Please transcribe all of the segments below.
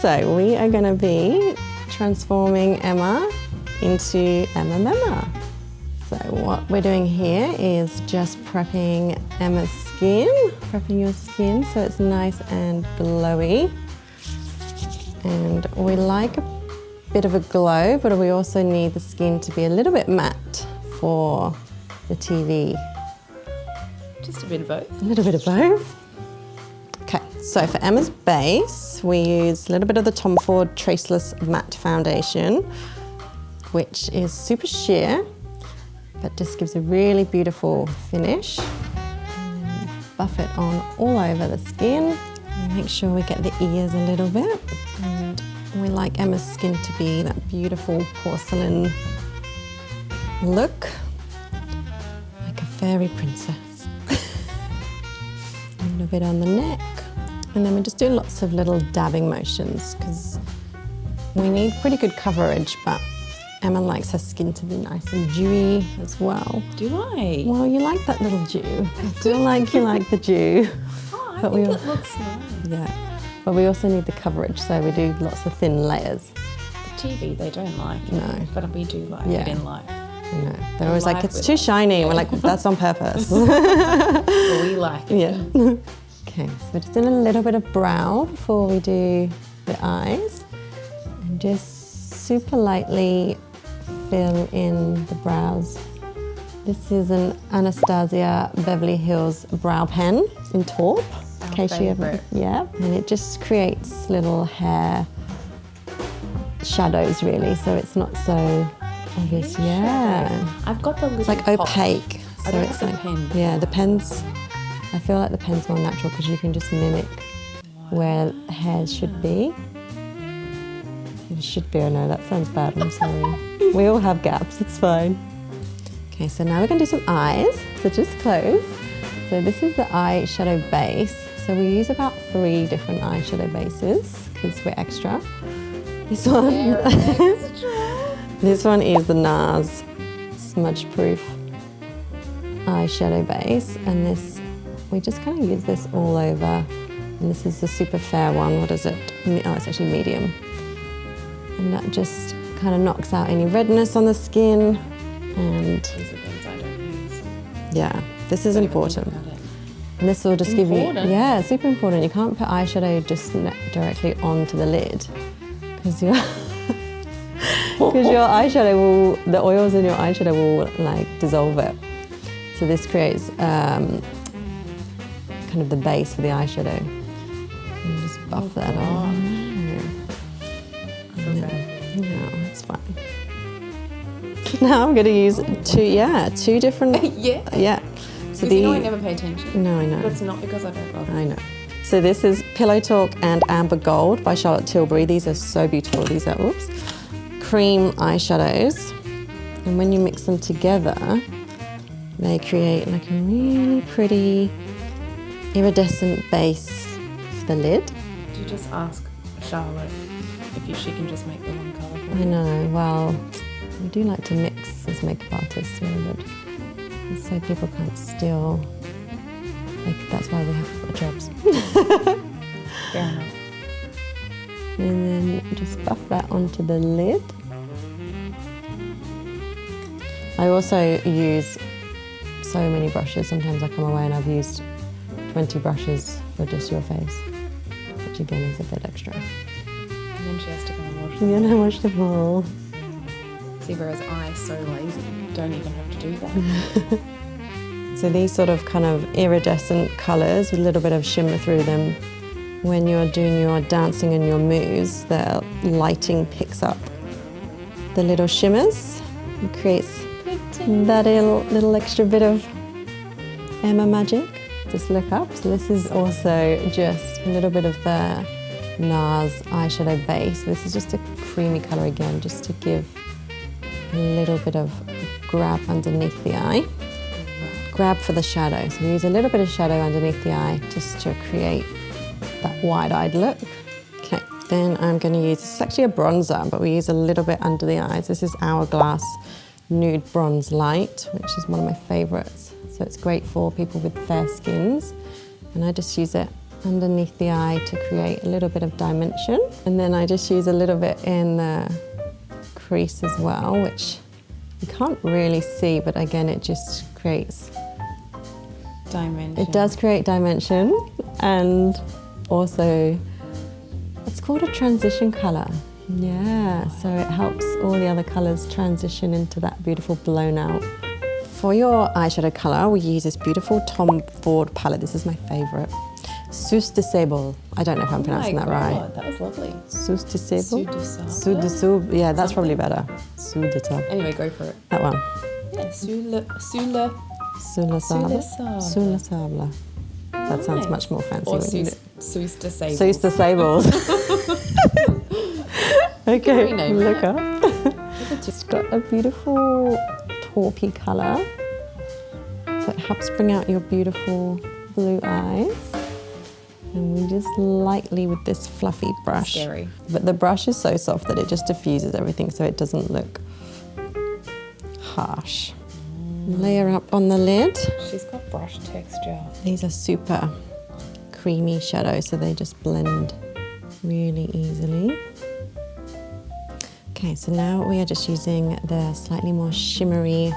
So we are going to be transforming Emma into Emma Memma. So what we're doing here is just prepping Emma's skin, prepping your skin so it's nice and glowy. And we like a bit of a glow, but we also need the skin to be a little bit matte for the TV. Just a bit of both. A little bit of both. Okay, so for Emma's base, we use a little bit of the Tom Ford Traceless Matte Foundation, which is super sheer, but just gives a really beautiful finish. And buff it on all over the skin. And make sure we get the ears a little bit. And we like Emma's skin to be that beautiful porcelain look, like a fairy princess. A little bit on the neck. And then we just do lots of little dabbing motions because we need pretty good coverage, but Emma likes her skin to be nice and dewy as well. Do I? Well, you like that little dew. I feel like you like the dew. Oh, I think it looks nice. Yeah, but we also need the coverage, so we do lots of thin layers. The TV, they don't like it. No. But we do like it in life. No, they're always like, it's too shiny. We're like, that's on purpose. But we like it. Yeah. Okay, so we're just doing a little bit of brow before we do the eyes. And just super lightly fill in the brows. This is an Anastasia Beverly Hills brow pen in taupe. In case you ever, yeah, and it just creates little hair shadows really, so it's not so obvious. Yeah, I've got the little it's like opaque. I don't have the pen. Yeah, the pen's, I feel like the pen's more natural because you can just mimic where hairs should be. It should be, oh no, that sounds bad, I'm sorry. We all have gaps, it's fine. Okay, so now we're going to do some eyes, so just close. So this is the eyeshadow base. So we use about 3 different eyeshadow bases because we're extra. This one, this one is the NARS Smudge Proof eyeshadow base, and this, we just kind of use this all over. And this is the super fair one, what is it? Oh, it's actually medium. And that just kind of knocks out any redness on the skin. And these are things I don't use. Yeah, this is important. And this will just give you, yeah, super important. You can't put eyeshadow just directly onto the lid because your eyeshadow will, the oils in your eyeshadow will like dissolve it. So this creates kind of the base for the eyeshadow. And just buff that on. No, it's fine. Now I'm going to use 2 different. Yeah. So you know I never pay attention. No, I know. That's not because I don't love it. I know. So this is Pillow Talk and Amber Gold by Charlotte Tilbury. These are so beautiful. These are, cream eyeshadows. And when you mix them together, they create like a really pretty iridescent base for the lid. Do you just ask Charlotte if she can just make the one colour for you? I know, well, we do like to mix as makeup artists, really good. And so people can't steal, like, that's why we have jobs. Fair enough. And then just buff that onto the lid. I also use so many brushes. Sometimes I come away and I've used 20 brushes for just your face, which again is a bit extra. And then she has to go and wash them. Yeah, wash them all. See, whereas I'm so lazy, don't even have to do that. So these sort of kind of iridescent colours with a little bit of shimmer through them, when you're doing your dancing and your moves, the lighting picks up the little shimmers and creates that little extra bit of Emma magic. Just look up. So this is also just a little bit of the NARS eyeshadow base. This is just a creamy colour again, just to give a little bit of grab underneath the eye. Grab for the shadow. So we use a little bit of shadow underneath the eye just to create that wide-eyed look. Okay, then I'm going to use, this is actually a bronzer, but we use a little bit under the eyes. This is Hourglass Nude Bronze Light, which is one of my favourites. So it's great for people with fair skins. And I just use it underneath the eye to create a little bit of dimension. And then I just use a little bit in the crease as well, which you can't really see, but again, it just creates dimension. It does create dimension, and also it's called a transition color. Yeah, so it helps all the other colors transition into that beautiful blown out. For your eyeshadow color, we use this beautiful Tom Ford palette. This is my favorite. Sous de Sable. I don't know if I'm pronouncing that right. That was lovely. Sous de Sable? Sous de Sable. Yeah, that's probably better. Sous de Sable. Anyway, go for it. That one. Yeah, Sous le Sable. Sous le Sable. That sounds much more fancy. Or Sous de Sable. Sous de Sable. Okay, look up. It's got a beautiful taupey colour, so it helps bring out your beautiful blue eyes. And we just lightly with this fluffy brush. Scary. But the brush is so soft that it just diffuses everything, so it doesn't look harsh. Layer up on the lid. She's got brush texture. These are super creamy shadows, so they just blend really easily. Okay, so now we are just using the slightly more shimmery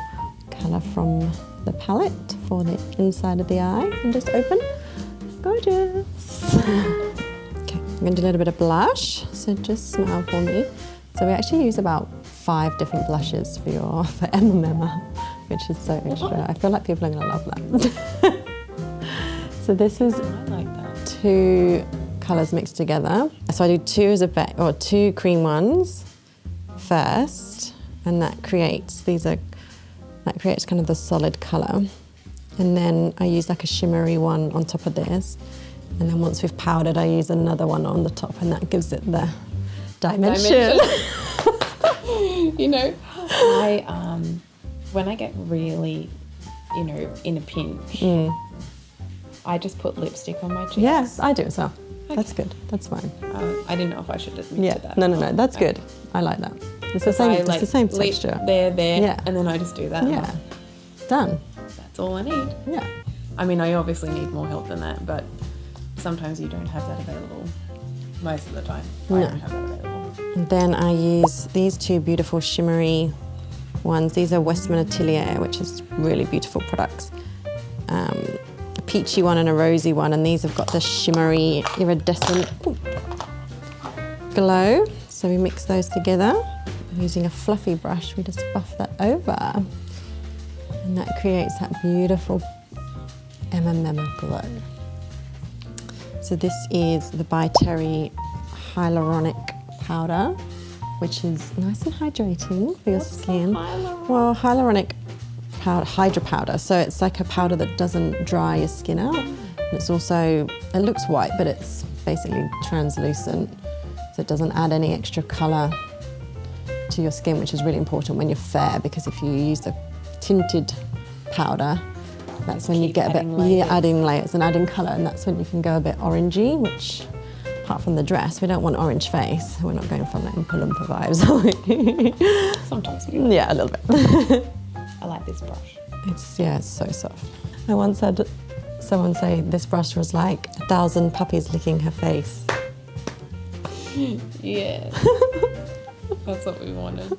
colour from the palette for the inside of the eye, and just open. Gorgeous. Okay, I'm going to do a little bit of blush, so just smile for me. So we actually use about 5 different blushes for Emma Memma, which is so extra. I feel like people are going to love that. So this is I like that. 2 colours mixed together. So I do 2 cream ones first, and that creates kind of the solid colour. And then I use like a shimmery one on top of this. And then once we've powdered, I use another one on the top, and that gives it the dimension. You know, when I get really, in a pinch, I just put lipstick on my cheeks. Yes, I do as well. Okay. That's good. That's fine. I didn't know if I should admit to that. No. That's good. I like that. It's the same. It's the same texture. There, and then I just do that. Yeah. Done. That's all I need. Yeah. I mean, I obviously need more help than that, but sometimes you don't have that available. Most of the time, I don't have that available. And then I use these 2 beautiful shimmery ones. These are Westman Atelier, which is really beautiful products. A peachy one and a rosy one, and these have got the shimmery, iridescent glow. So we mix those together. Using a fluffy brush, we just buff that over. And that creates that beautiful Emma Memma glow. So this is the By Terry Hyaluronic powder, which is nice and hydrating for your skin. Well, hyaluronic powder, Hydra powder. So it's like a powder that doesn't dry your skin out. And it's also, it looks white, but it's basically translucent. So it doesn't add any extra colour to your skin, which is really important when you're fair, because if you use the tinted powder, that's when you get a bit, adding layers and adding colour, and that's when you can go a bit orangey, which, apart from the dress, we don't want orange face. We're not going for like Oompa Loompa vibes, are we? Sometimes we do. Yeah, a little bit. I like this brush. It's so soft. I once had someone say this brush was like 1,000 puppies licking her face. Yeah. That's what we wanted.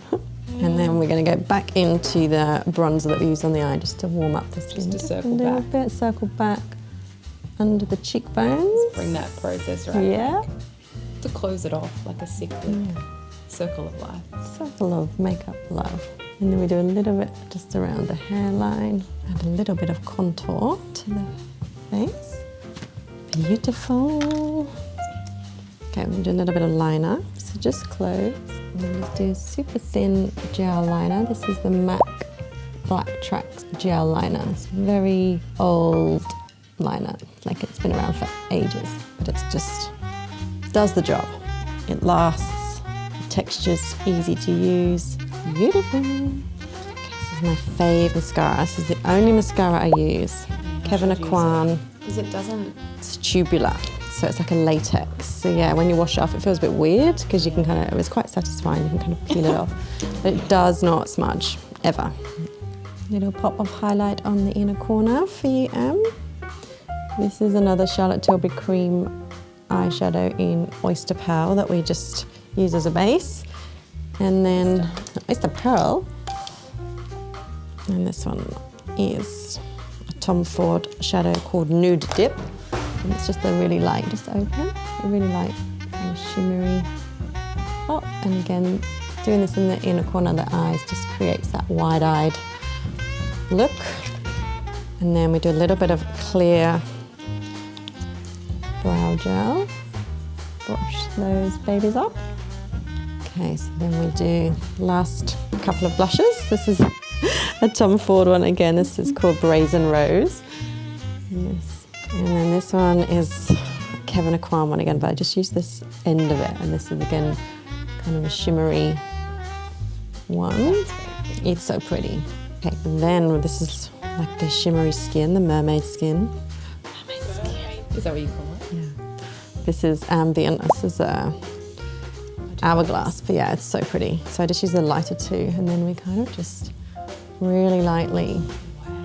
And then we're going to go back into the bronzer that we used on the eye just to warm up the skin. Just to circle a little back. bit, circle back under the cheekbones. Bring that process right Yeah. back. To close it off like a cyclic circle of life. Circle of makeup love. And then we do a little bit just around the hairline. Add a little bit of contour to the face. Beautiful. Okay, we'll do a little bit of liner. So just close. And then just do a super thin gel liner. This is the MAC Blacktrack gel liner. It's very old liner, like it's been around for ages, but it's just does the job. It lasts, the texture's easy to use. Beautiful. Okay, this is my fave mascara. This is the only mascara I use. Kevyn Aucoin. Because it doesn't... It's tubular, so it's like a latex. So yeah, when you wash it off, it feels a bit weird because you can kind of, it's quite satisfying, you can kind of peel it off. But it does not smudge, ever. Little pop of highlight on the inner corner for you, Em. This is another Charlotte Tilbury cream eyeshadow in Oyster Pearl that we just use as a base. And then Oyster Pearl. And this one is a Tom Ford shadow called Nude Dip. And it's just a really light, just open, a really light kind of shimmery pop. And again, doing this in the inner corner of the eyes just creates that wide-eyed look. And then we do a little bit of clear brow gel. Brush those babies up. Okay, so then we do last couple of blushes. This is a Tom Ford one again. This is called Brazen Rose. And then this one is Kevyn Aucoin one again, but I just use this end of it. And this is again kind of a shimmery one. It's so pretty. Okay, and then this is like the shimmery skin, the mermaid skin. Mermaid skin. Is that what you call it? Yeah. This is Ambient. This is a Hourglass, but yeah, it's so pretty. So I just use the lighter too, and then we kind of just really lightly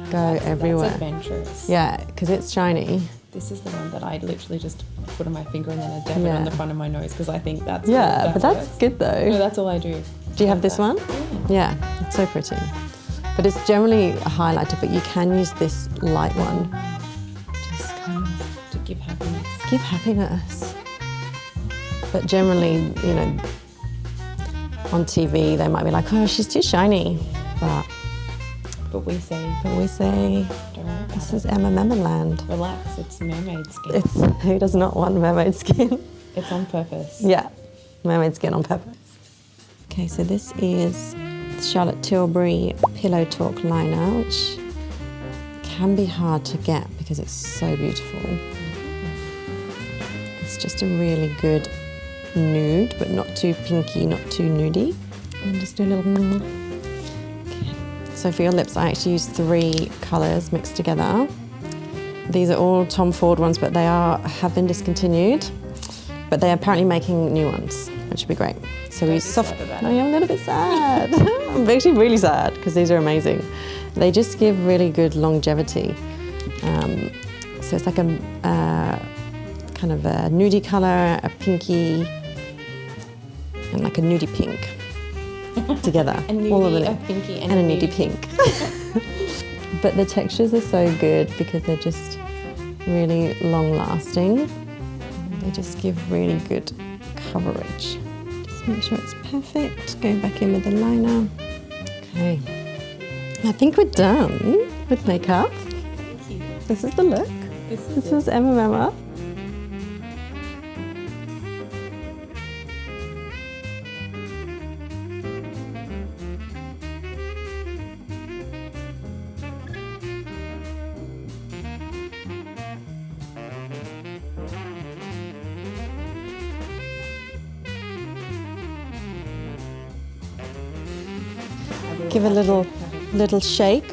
go everywhere. That's adventurous. Yeah, because it's shiny. This is the one that I literally just put on my finger and then I dab it on the front of my nose because I think that's but that's good though. No, that's all I do. Do you have this one? Yeah. Yeah, it's so pretty. But it's generally a highlighter, but you can use this light one. Just kind of to give happiness. Give happiness. But generally, you know, on TV they might be like, oh, she's too shiny. But we say, don't worry about this is Emma Memma land. Relax, it's mermaid skin. It's who does not want mermaid skin? It's on purpose. Yeah, mermaid skin on purpose. Okay, so this is Charlotte Tilbury Pillow Talk liner, which can be hard to get because it's so beautiful. It's just a really good nude, but not too pinky, not too nudie. And just do a little. Okay. So for your lips, I actually use 3 colours mixed together. These are all Tom Ford ones, but they have been discontinued. But they're apparently making new ones, which would be great. So we use soft. No, I'm a little bit sad. I'm actually really sad because these are amazing. They just give really good longevity. So it's like a kind of a nudie colour, a pinky, and like a nudie pink together. A nudie, all of it. a pinky, and a nudie pink. But the textures are so good because they're just really long lasting. They just give really good coverage. Just make sure it's perfect. Go back in with the liner. Okay. I think we're done with makeup. Thank you. This is the look. This is Emma Memma. Give a little shake.